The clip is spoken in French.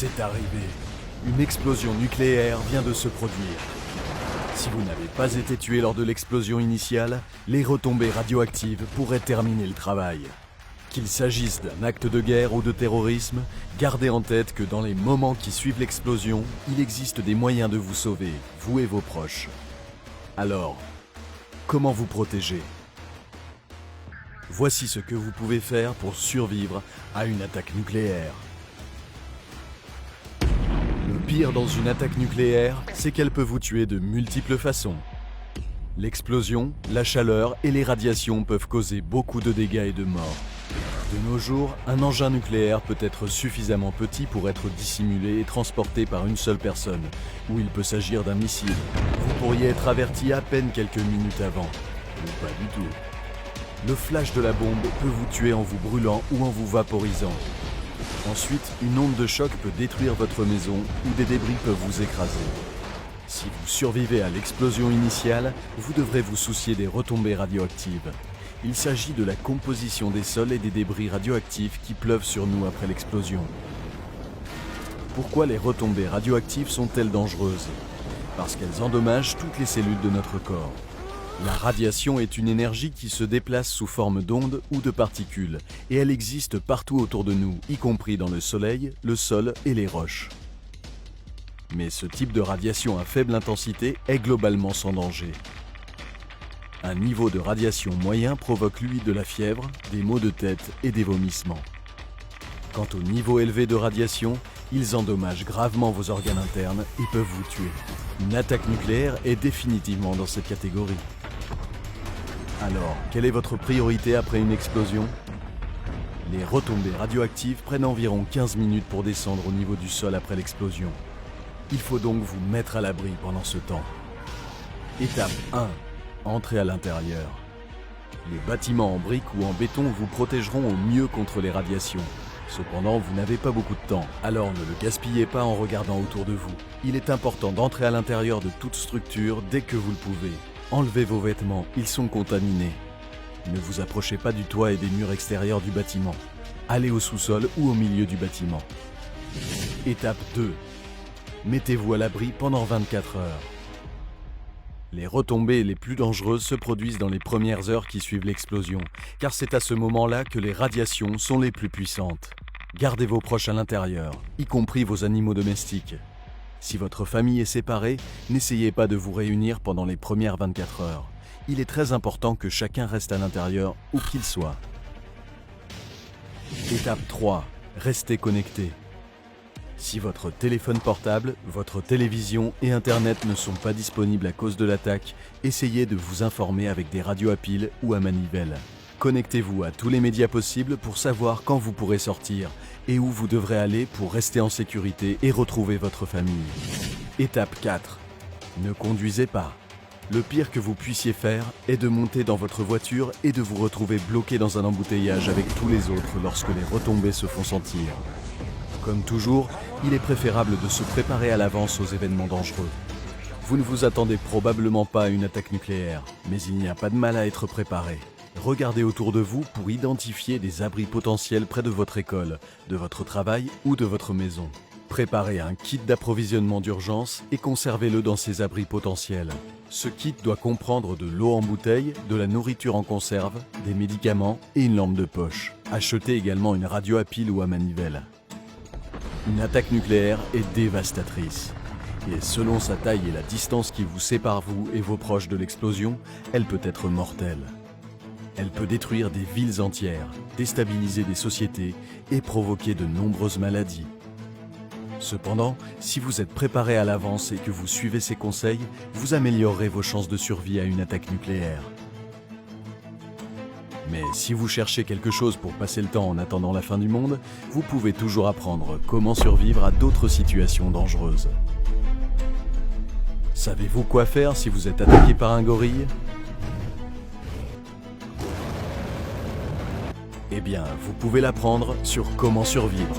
C'est arrivé. Une explosion nucléaire vient de se produire. Si vous n'avez pas été tué lors de l'explosion initiale, les retombées radioactives pourraient terminer le travail. Qu'il s'agisse d'un acte de guerre ou de terrorisme, gardez en tête que dans les moments qui suivent l'explosion, il existe des moyens de vous sauver, vous et vos proches. Alors, comment vous protéger ? Voici ce que vous pouvez faire pour survivre à une attaque nucléaire. Le pire dans une attaque nucléaire, c'est qu'elle peut vous tuer de multiples façons. L'explosion, la chaleur et les radiations peuvent causer beaucoup de dégâts et de morts. De nos jours, un engin nucléaire peut être suffisamment petit pour être dissimulé et transporté par une seule personne, ou il peut s'agir d'un missile. Vous pourriez être averti à peine quelques minutes avant, ou pas du tout. Le flash de la bombe peut vous tuer en vous brûlant ou en vous vaporisant. Ensuite, une onde de choc peut détruire votre maison ou des débris peuvent vous écraser. Si vous survivez à l'explosion initiale, vous devrez vous soucier des retombées radioactives. Il s'agit de la composition des sols et des débris radioactifs qui pleuvent sur nous après l'explosion. Pourquoi les retombées radioactives sont-elles dangereuses ? Parce qu'elles endommagent toutes les cellules de notre corps. La radiation est une énergie qui se déplace sous forme d'ondes ou de particules, et elle existe partout autour de nous, y compris dans le soleil, le sol et les roches. Mais ce type de radiation à faible intensité est globalement sans danger. Un niveau de radiation moyen provoque lui de la fièvre, des maux de tête et des vomissements. Quant au niveau élevé de radiation, ils endommagent gravement vos organes internes et peuvent vous tuer. Une attaque nucléaire est définitivement dans cette catégorie. Alors, quelle est votre priorité après une explosion ? Les retombées radioactives prennent environ 15 minutes pour descendre au niveau du sol après l'explosion. Il faut donc vous mettre à l'abri pendant ce temps. Étape 1. Entrez à l'intérieur. Les bâtiments en briques ou en béton vous protégeront au mieux contre les radiations. Cependant, vous n'avez pas beaucoup de temps, alors ne le gaspillez pas en regardant autour de vous. Il est important d'entrer à l'intérieur de toute structure dès que vous le pouvez. Enlevez vos vêtements, ils sont contaminés. Ne vous approchez pas du toit et des murs extérieurs du bâtiment. Allez au sous-sol ou au milieu du bâtiment. Étape 2. Mettez-vous à l'abri pendant 24 heures. Les retombées les plus dangereuses se produisent dans les premières heures qui suivent l'explosion, car c'est à ce moment-là que les radiations sont les plus puissantes. Gardez vos proches à l'intérieur, y compris vos animaux domestiques. Si votre famille est séparée, n'essayez pas de vous réunir pendant les premières 24 heures. Il est très important que chacun reste à l'intérieur où qu'il soit. Étape 3. Restez connecté. Si votre téléphone portable, votre télévision et Internet ne sont pas disponibles à cause de l'attaque, essayez de vous informer avec des radios à pile ou à manivelle. Connectez-vous à tous les médias possibles pour savoir quand vous pourrez sortir et où vous devrez aller pour rester en sécurité et retrouver votre famille. Étape 4. Ne conduisez pas. Le pire que vous puissiez faire est de monter dans votre voiture et de vous retrouver bloqué dans un embouteillage avec tous les autres lorsque les retombées se font sentir. Comme toujours, il est préférable de se préparer à l'avance aux événements dangereux. Vous ne vous attendez probablement pas à une attaque nucléaire, mais il n'y a pas de mal à être préparé. Regardez autour de vous pour identifier des abris potentiels près de votre école, de votre travail ou de votre maison. Préparez un kit d'approvisionnement d'urgence et conservez-le dans ces abris potentiels. Ce kit doit comprendre de l'eau en bouteille, de la nourriture en conserve, des médicaments et une lampe de poche. Achetez également une radio à pile ou à manivelle. Une attaque nucléaire est dévastatrice. Et selon sa taille et la distance qui vous sépare vous et vos proches de l'explosion, elle peut être mortelle. Elle peut détruire des villes entières, déstabiliser des sociétés et provoquer de nombreuses maladies. Cependant, si vous êtes préparé à l'avance et que vous suivez ces conseils, vous améliorerez vos chances de survie à une attaque nucléaire. Mais si vous cherchez quelque chose pour passer le temps en attendant la fin du monde, vous pouvez toujours apprendre comment survivre à d'autres situations dangereuses. Savez-vous quoi faire si vous êtes attaqué par un gorille ? Eh bien, vous pouvez l'apprendre sur comment survivre.